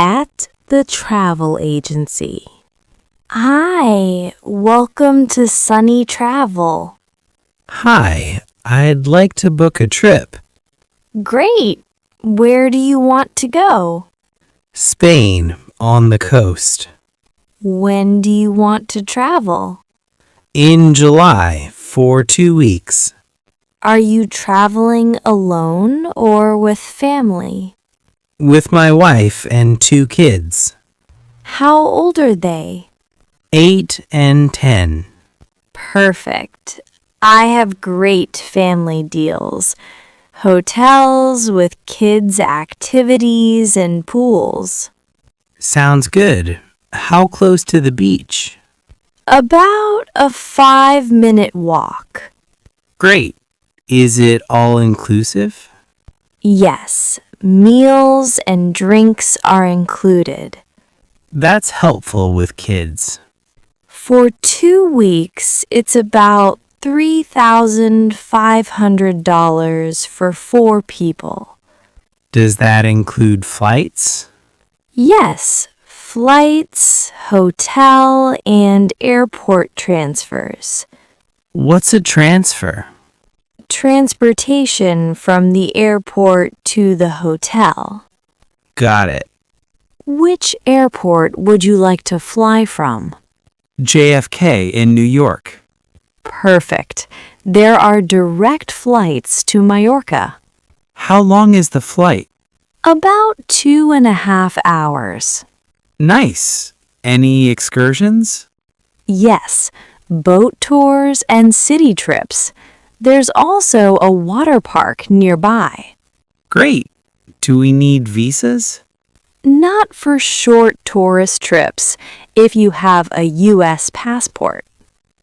at the travel agency. Hi, welcome to Sunny Travel. Hi, I'd like to book a trip. Great. Where do you want to go? Spain, on the coast. When do you want to travel? In July, for 2 weeks. Are you traveling alone or with family? With my wife and 2 kids. How old are they? 8 and 10. Perfect. I have great family deals. Hotels with kids' activities and pools. Sounds good. How close to the beach? About a 5-minute walk. Great. Is it all inclusive? Yes, meals and drinks are included. That's helpful with kids. For 2 weeks, it's about $3,500 for 4 people. Does that include flights? Yes, flights, hotel, and airport transfers. What's a transfer? Transportation from the airport to the hotel. Got it. Which airport would you like to fly from? JFK in New York. Perfect. There are direct flights to Mallorca. How long is the flight? About 2.5 hours. Nice. Any excursions? Yes, boat tours and city trips. There's also a water park nearby. Great. Do we need visas? Not for short tourist trips if you have a U.S. passport.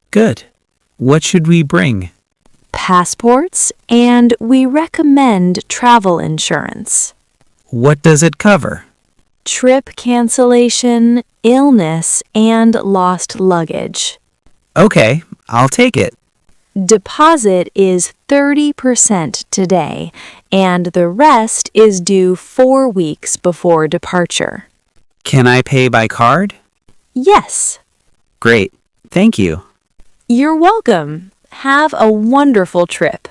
Good. What should we bring? Passports, and we recommend travel insurance. What does it cover? Trip cancellation, illness, and lost luggage. Okay, I'll take it. Deposit is 30% today, and the rest is due 4 weeks before departure. Can I pay by card? Yes, Great. Thank you. you're welcome. Have a wonderful trip.